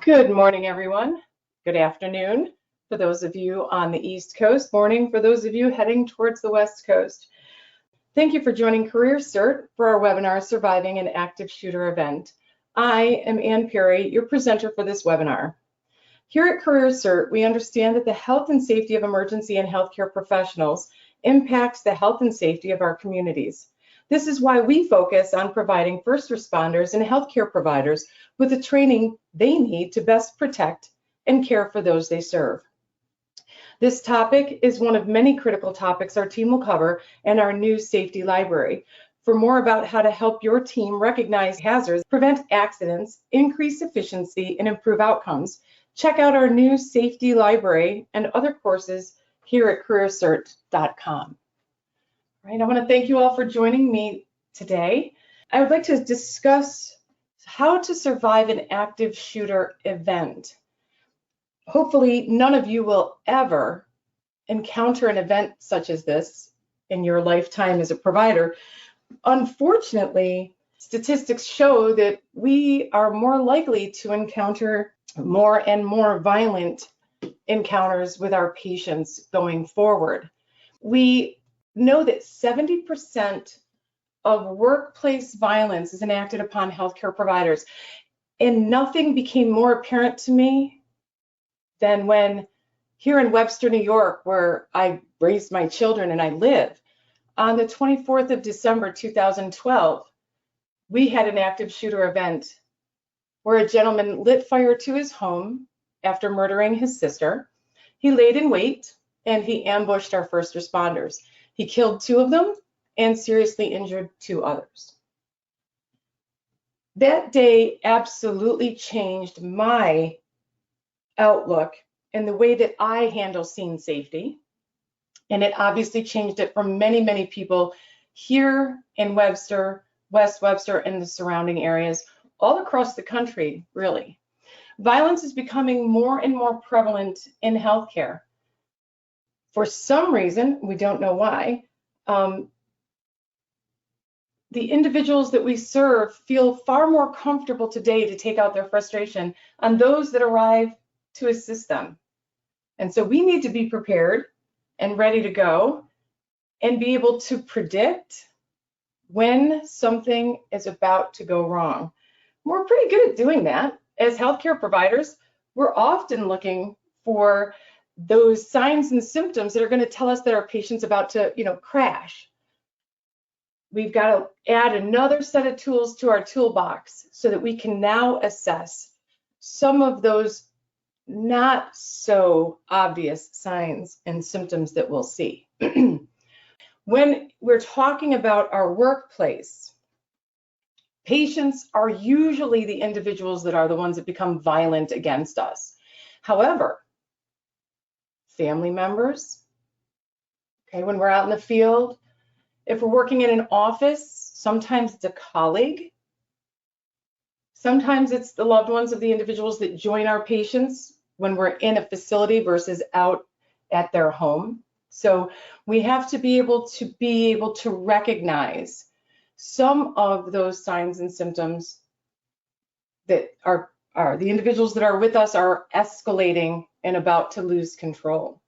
Good morning, everyone. Good afternoon for those of you on the East Coast, morning for those of you heading towards the West Coast. Thank you for joining CareerCert for our webinar, Surviving an Active Shooter Event. I am Ann Perry, your presenter for this webinar. Here at CareerCert, we understand that the health and safety of emergency and healthcare professionals impacts the health and safety of our communities. This is why we focus on providing first responders and healthcare providers with the training they need to best protect and care for those they serve. This topic is one of many critical topics our team will cover in our new safety library. For more about how to help your team recognize hazards, prevent accidents, increase efficiency, and improve outcomes, check out our new safety library and other courses here at CareerCert.com. Right, I want to thank you all for joining me today. I would like to discuss how to survive an active shooter event. Hopefully, none of you will ever encounter an event such as this in your lifetime as a provider. Unfortunately, statistics show that we are more likely to encounter more and more violent encounters with our patients going forward. We know that 70% of workplace violence is enacted upon healthcare providers. And nothing became more apparent to me than when here in Webster, New York, where I raised my children and I live, on the 24th of December, 2012, we had an active shooter event where a gentleman lit fire to his home after murdering his sister. He laid in wait and he ambushed our first responders. He killed 2 of them and seriously injured 2 others. That day absolutely changed my outlook and the way that I handle scene safety. And it obviously changed it for many, many people here in Webster, West Webster, and the surrounding areas, all across the country, really. Violence is becoming more and more prevalent in healthcare. For some reason, we don't know why, the individuals that we serve feel far more comfortable today to take out their frustration on those that arrive to assist them. And so we need to be prepared and ready to go and be able to predict when something is about to go wrong. We're pretty good at doing that. As healthcare providers, we're often looking for those signs and symptoms that are going to tell us that our patient's about to, crash. We've got to add another set of tools to our toolbox so that we can now assess some of those not so obvious signs and symptoms that we'll see. When we're talking about our workplace, patients are usually the individuals that are the ones that become violent against us. However, family members, okay, when we're out in the field, if we're working in an office, sometimes it's a colleague. Sometimes it's the loved ones of the individuals that join our patients when we're in a facility versus out at their home. So we have to be able to recognize some of those signs and symptoms that are the individuals that are with us are escalating and about to lose control.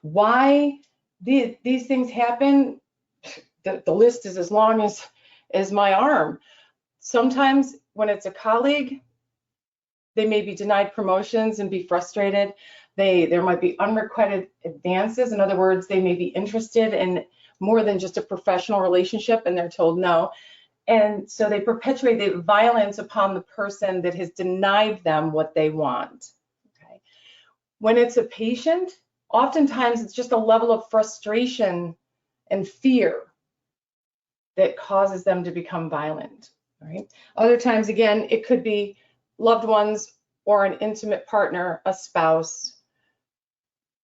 Why these things happen, the list is as long as my arm. Sometimes when it's a colleague, they may be denied promotions and be frustrated. There might be unrequited advances. In other words, they may be interested in more than just a professional relationship and they're told no. And so they perpetuate the violence upon the person that has denied them what they want. Okay. When it's a patient, oftentimes it's just a level of frustration and fear that causes them to become violent. Right? Other times, again, it could be loved ones or an intimate partner, a spouse.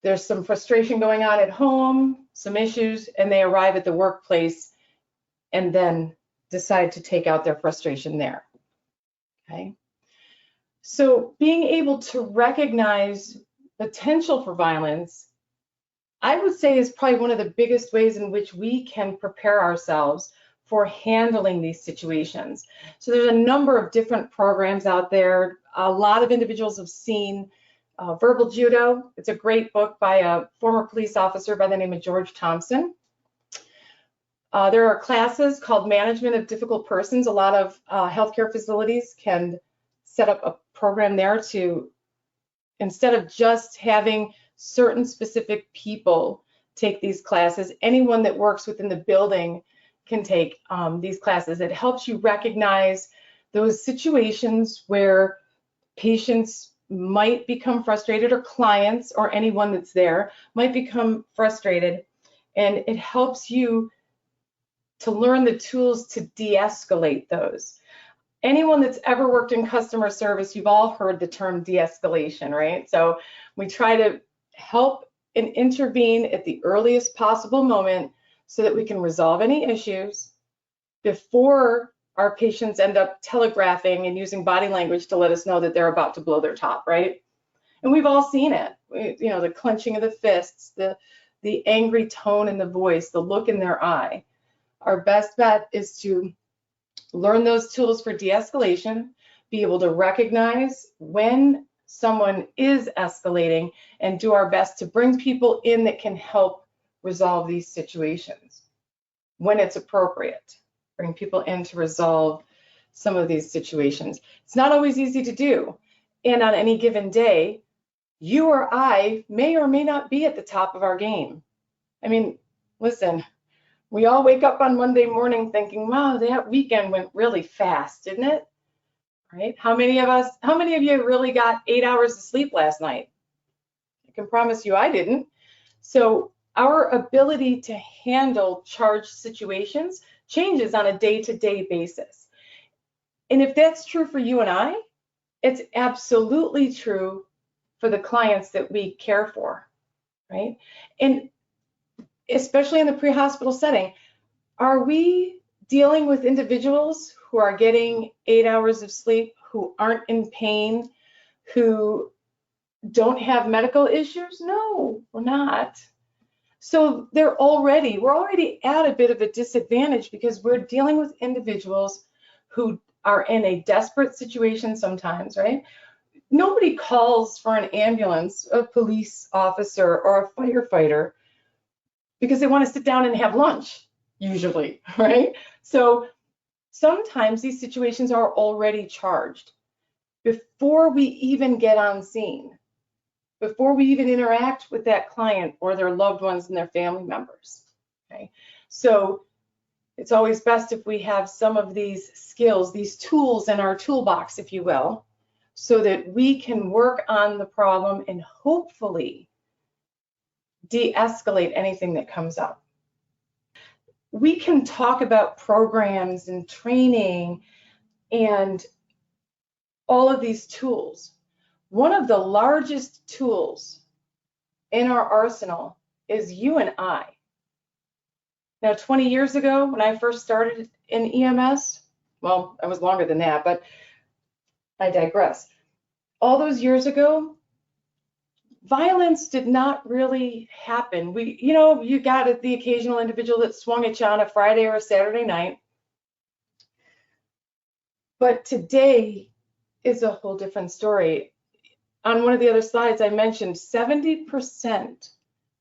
There's some frustration going on at home, some issues, and they arrive at the workplace and then decide to take out their frustration there. Okay. So being able to recognize potential for violence, I would say, is probably one of the biggest ways in which we can prepare ourselves for handling these situations. So there's a number of different programs out there. a lot of individuals have seen Verbal Judo. It's a great book by a former police officer by the name of George Thompson. There are classes called Management of Difficult Persons. A lot of healthcare facilities can set up a program there to, instead of just having certain specific people take these classes, anyone that works within the building can take these classes. It helps you recognize those situations where patients might become frustrated, or clients or anyone that's there might become frustrated, and it helps you to learn the tools to de-escalate those. Anyone that's ever worked in customer service, you've all heard the term de-escalation, right? So we try to help and intervene at the earliest possible moment so that we can resolve any issues before our patients end up telegraphing and using body language to let us know that they're about to blow their top, right? And we've all seen it, you know, the clenching of the fists, the angry tone in the voice, the look in their eye. Our best bet is to learn those tools for de-escalation, be able to recognize when someone is escalating, and do our best to bring people in that can help resolve these situations when it's appropriate. Bring people in to resolve some of these situations. It's not always easy to do. And on any given day, you or I may or may not be at the top of our game. I mean, listen, we all wake up on Monday morning thinking, wow, that weekend went really fast, didn't it? Right? How many of you really got 8 hours of sleep last night? I can promise you I didn't. So our ability to handle charged situations changes on a day-to-day basis. And if that's true for you and I, it's absolutely true for the clients that we care for, right? And especially in the pre-hospital setting, are we dealing with individuals who are getting 8 hours of sleep, who aren't in pain, who don't have medical issues? No, we're not. So we're already at a bit of a disadvantage because we're dealing with individuals who are in a desperate situation sometimes, right? Nobody calls for an ambulance, a police officer, or a firefighter because they want to sit down and have lunch, usually, right? So sometimes these situations are already charged before we even get on scene, before we even interact with that client or their loved ones and their family members, okay? So it's always best if we have some of these skills, these tools in our toolbox, if you will, so that we can work on the problem and hopefully de-escalate anything that comes up. We can talk about programs and training and all of these tools. One of the largest tools in our arsenal is you and I. Now, 20 years ago, when I first started in EMS, well, I was longer than that, but I digress. All those years ago, violence did not really happen. You got the occasional individual that swung at you on a Friday or a Saturday night. But today is a whole different story. On one of the other slides, I mentioned 70%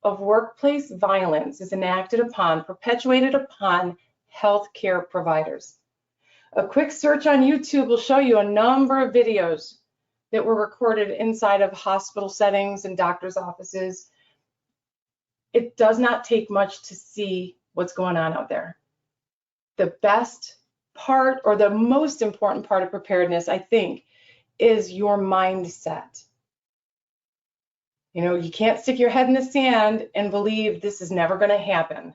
of workplace violence is enacted upon, perpetuated upon healthcare providers. A quick search on YouTube will show you a number of videos that were recorded inside of hospital settings and doctors' offices. It does not take much to see what's going on out there. The best part, or the most important part of preparedness, I think, is your mindset. You know, you can't stick your head in the sand and believe this is never going to happen.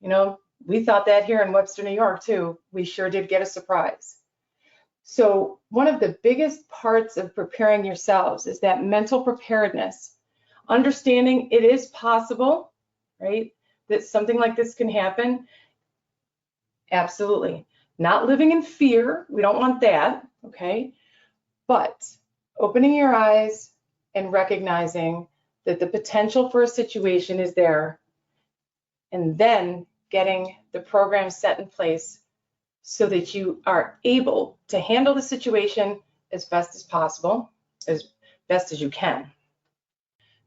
You know, we thought that here in Webster, New York, too. We sure did get a surprise. So one of the biggest parts of preparing yourselves is that mental preparedness, understanding it is possible, right, that something like this can happen. Absolutely. Not living in fear. We don't want that, okay? But opening your eyes and recognizing that the potential for a situation is there, and then getting the program set in place so that you are able to handle the situation as best as possible, as best as you can.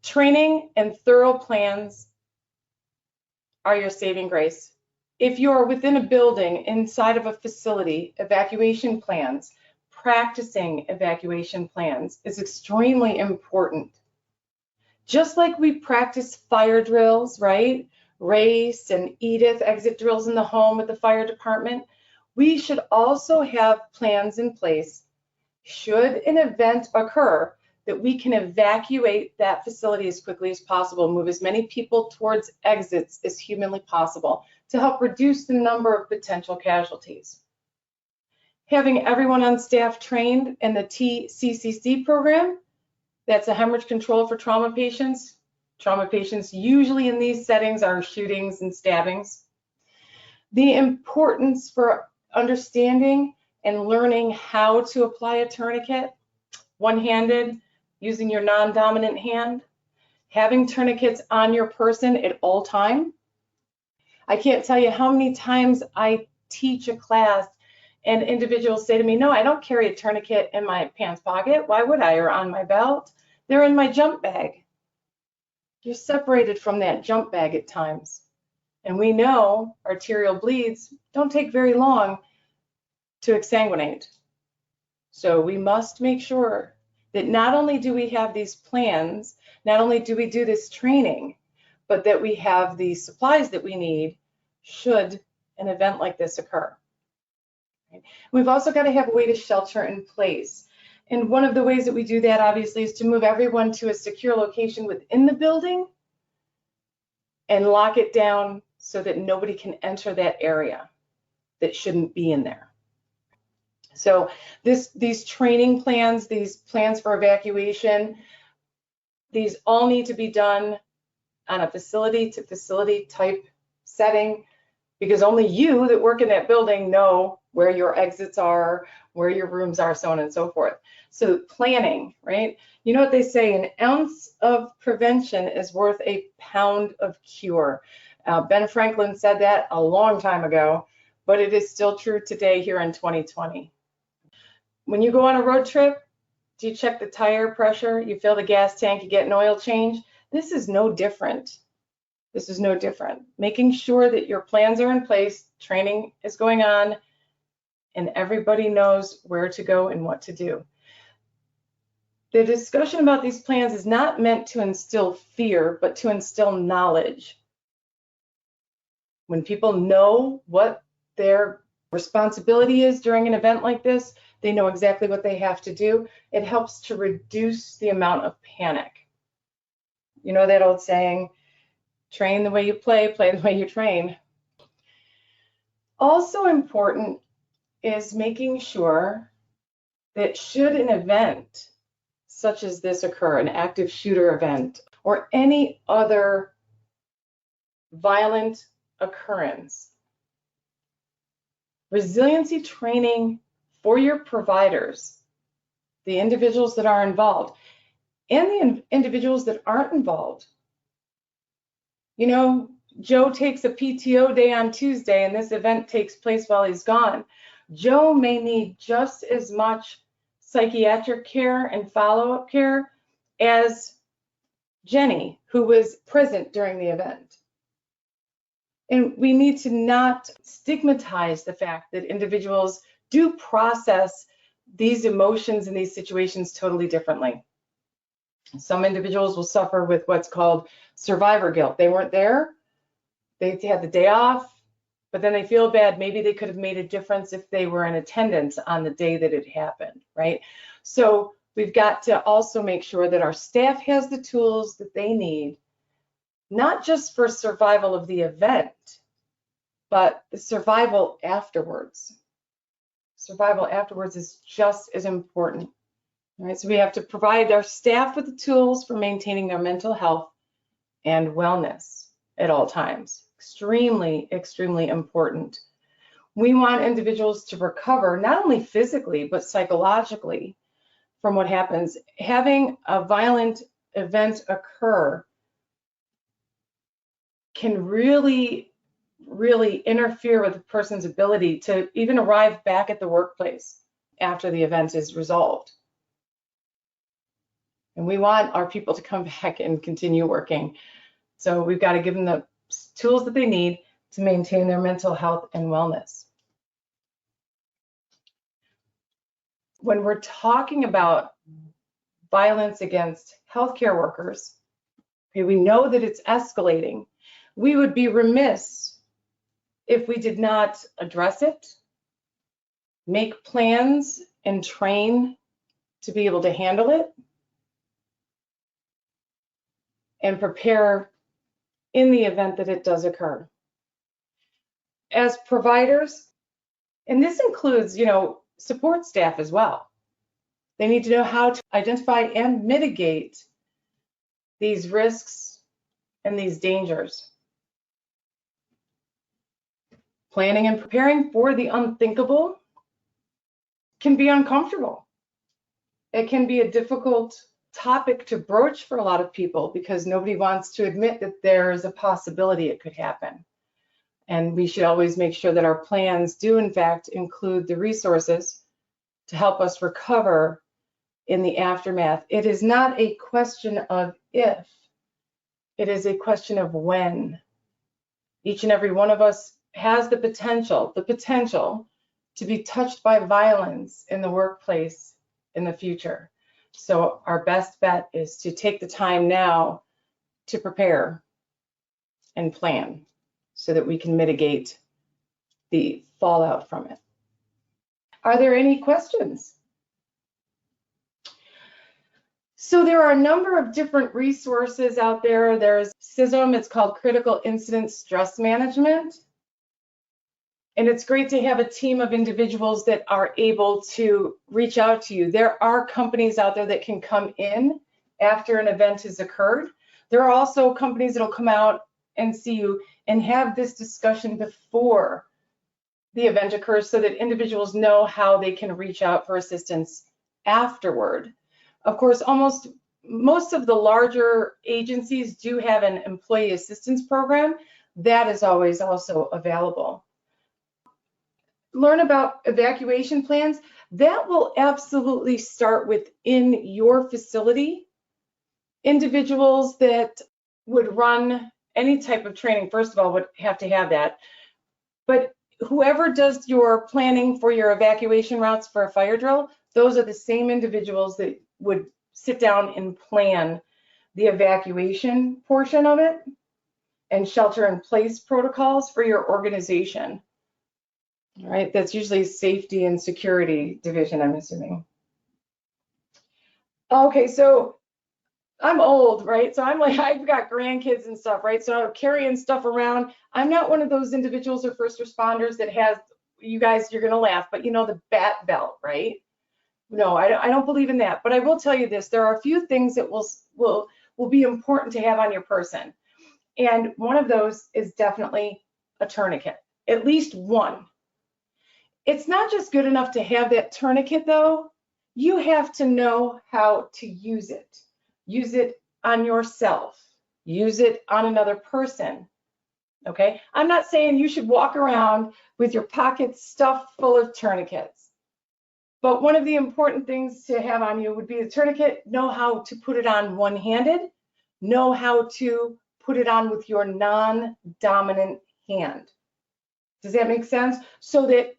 Training and thorough plans are your saving grace. If you're within a building, inside of a facility, evacuation plans, practicing evacuation plans is extremely important. Just like we practice fire drills, right? Race and Edith exit drills in the home with the fire department, we should also have plans in place should an event occur that we can evacuate that facility as quickly as possible, move as many people towards exits as humanly possible to help reduce the number of potential casualties. Having everyone on staff trained in the TCCC program, that's a hemorrhage control for trauma patients. Trauma patients usually in these settings are shootings and stabbings. The importance for understanding and learning how to apply a tourniquet, one-handed, using your non-dominant hand, having tourniquets on your person at all time. I can't tell you how many times I teach a class and individuals say to me, no, I don't carry a tourniquet in my pants pocket. Why would I? Or on my belt? They're in my jump bag. You're separated from that jump bag at times. And we know arterial bleeds don't take very long to exsanguinate. So we must make sure that not only do we have these plans, not only do we do this training, but that we have the supplies that we need should an event like this occur. We've also got to have a way to shelter in place. And one of the ways that we do that, obviously, is to move everyone to a secure location within the building and lock it down so that nobody can enter that area that shouldn't be in there. So these training plans, these plans for evacuation, these all need to be done on a facility to facility type setting, because only you that work in that building know where your exits are, where your rooms are, so on and so forth. So planning, right? You know what they say, an ounce of prevention is worth a pound of cure. Ben Franklin said that a long time ago, but it is still true today here in 2020. When you go on a road trip, do you check the tire pressure? You fill the gas tank, you get an oil change? This is no different. This is no different. Making sure that your plans are in place, training is going on, and everybody knows where to go and what to do. The discussion about these plans is not meant to instill fear, but to instill knowledge. When people know what their responsibility is during an event like this, they know exactly what they have to do. It helps to reduce the amount of panic. You know that old saying, train the way you play, play the way you train. Also important is making sure that should an event such as this occur, an active shooter event, or any other violent occurrence, resiliency training for your providers, the individuals that are involved, and the individuals that aren't involved. You know, Joe takes a PTO day on Tuesday and this event takes place while he's gone. Joe may need just as much psychiatric care and follow-up care as Jenny, who was present during the event. And we need to not stigmatize the fact that individuals do process these emotions in these situations totally differently. Some individuals will suffer with what's called survivor guilt. They weren't there, they had the day off, but then they feel bad. Maybe they could have made a difference if they were in attendance on the day that it happened, right? So we've got to also make sure that our staff has the tools that they need, not just for survival of the event, but the survival afterwards. Survival afterwards is just as important. All right, so we have to provide our staff with the tools for maintaining their mental health and wellness at all times. Extremely, extremely important. We want individuals to recover not only physically, but psychologically from what happens. Having a violent event occur can really, really interfere with a person's ability to even arrive back at the workplace after the event is resolved. And we want our people to come back and continue working. So we've got to give them the tools that they need to maintain their mental health and wellness. When we're talking about violence against healthcare workers, okay, we know that it's escalating. We would be remiss if we did not address it, make plans, and train to be able to handle it, and prepare in the event that it does occur. As providers, and this includes, support staff as well, they need to know how to identify and mitigate these risks and these dangers. Planning and preparing for the unthinkable can be uncomfortable. It can be a difficult topic to broach for a lot of people because nobody wants to admit that there is a possibility it could happen. And we should always make sure that our plans do in fact include the resources to help us recover in the aftermath. It is not a question of if, it is a question of when. Each and every one of us has the potential to be touched by violence in the workplace in the future. So our best bet is to take the time now to prepare and plan so that we can mitigate the fallout from it. Are there any questions? So there are a number of different resources out there. There's CISM, it's called Critical Incident Stress Management. And it's great to have a team of individuals that are able to reach out to you. There are companies out there that can come in after an event has occurred. There are also companies that will come out and see you and have this discussion before the event occurs so that individuals know how they can reach out for assistance afterward. Of course, most of the larger agencies do have an employee assistance program. That is always also available. Learn about evacuation plans. That will absolutely start within your facility. Individuals that would run any type of training, first of all, would have to have that. But whoever does your planning for your evacuation routes for a fire drill, those are the same individuals that would sit down and plan the evacuation portion of it and shelter in place protocols for your organization. All right, that's usually safety and security division, I'm assuming. Okay, so I'm old, right? So I'm like, I've got grandkids and stuff, right? So I'm carrying stuff around. I'm not one of those individuals or first responders that has, you guys, you're gonna laugh, but the bat belt, right? No, I don't believe in that. But I will tell you this, there are a few things that will be important to have on your person. And one of those is definitely a tourniquet, at least one. It's not just good enough to have that tourniquet though, you have to know how to use it. Use it on yourself, use it on another person, okay? I'm not saying you should walk around with your pockets stuffed full of tourniquets, but one of the important things to have on you would be a tourniquet. Know how to put it on one-handed, know how to put it on with your non-dominant hand. Does that make sense? So that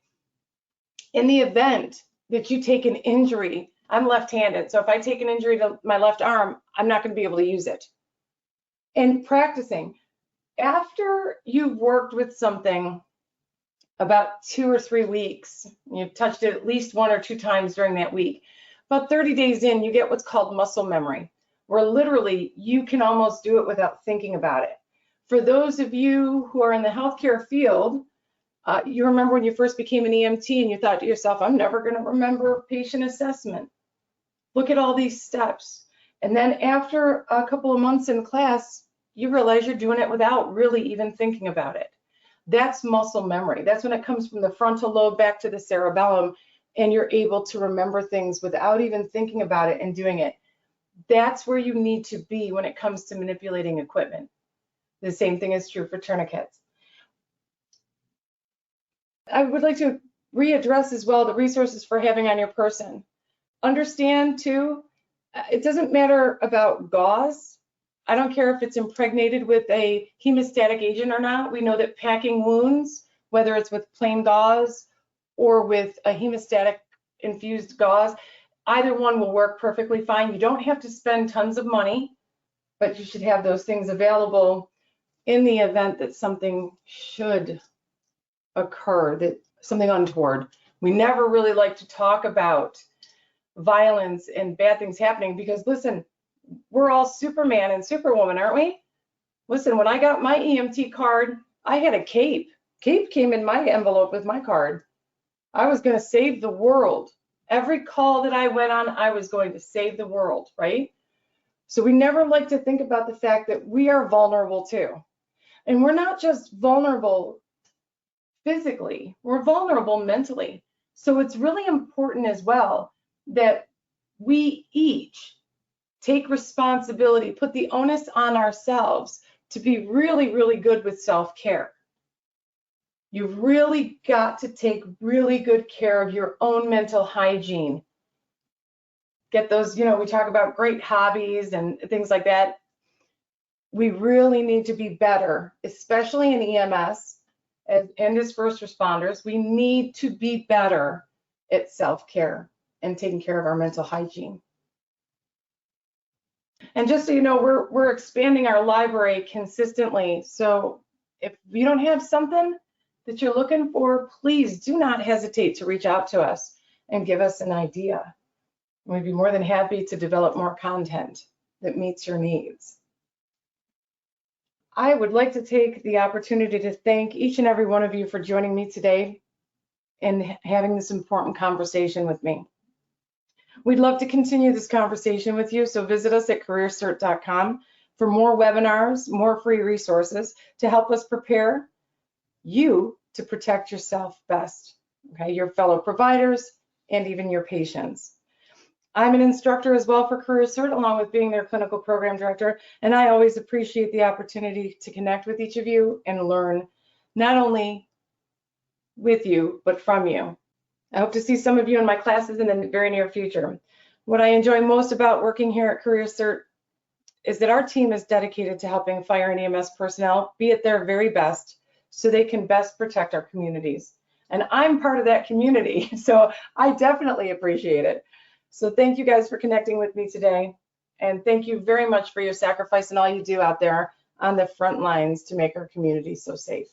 in the event that you take an injury, I'm left-handed, so if I take an injury to my left arm, I'm not going to be able to use it. And practicing, after you've worked with something about 2 or 3 weeks, you've touched it at least 1 or 2 times during that week, about 30 days in, you get what's called muscle memory, where literally you can almost do it without thinking about it. For those of you who are in the healthcare field, you remember when you first became an EMT and you thought to yourself, I'm never going to remember patient assessment. Look at all these steps. And then after a couple of months in class, you realize you're doing it without really even thinking about it. That's muscle memory. That's when it comes from the frontal lobe back to the cerebellum and you're able to remember things without even thinking about it and doing it. That's where you need to be when it comes to manipulating equipment. The same thing is true for tourniquets. I would like to readdress as well the resources for having on your person. Understand too, it doesn't matter about gauze. I don't care if it's impregnated with a hemostatic agent or not. We know that packing wounds, whether it's with plain gauze or with a hemostatic infused gauze, either one will work perfectly fine. You don't have to spend tons of money, but you should have those things available in the event that something should occur, that something untoward. We never really like to talk about violence and bad things happening because, listen, we're all Superman and Superwoman, aren't we? Listen, when I got my EMT card, I had a cape. Cape came in my envelope with my card. I was going to save the world. Every call that I went on, I was going to save the world, right? So we never like to think about the fact that we are vulnerable too. And we're not just vulnerable physically, we're vulnerable mentally. So it's really important as well that we each take responsibility, put the onus on ourselves to be really, really good with self-care. You've really got to take really good care of your own mental hygiene. Get those, we talk about great hobbies and things like that. We really need to be better, especially in EMS and as first responders. We need to be better at self-care and taking care of our mental hygiene. And just so you know, we're expanding our library consistently. So if you don't have something that you're looking for, please do not hesitate to reach out to us and give us an idea. We'd be more than happy to develop more content that meets your needs. I would like to take the opportunity to thank each and every one of you for joining me today and having this important conversation with me. We'd love to continue this conversation with you, so visit us at CareerCert.com for more webinars, more free resources to help us prepare you to protect yourself best, okay, your fellow providers, and even your patients. I'm an instructor as well for CareerCert, along with being their clinical program director, and I always appreciate the opportunity to connect with each of you and learn not only with you, but from you. I hope to see some of you in my classes in the very near future. What I enjoy most about working here at CareerCert is that our team is dedicated to helping fire and EMS personnel be at their very best so they can best protect our communities. And I'm part of that community, so I definitely appreciate it. So thank you guys for connecting with me today. And thank you very much for your sacrifice and all you do out there on the front lines to make our community so safe.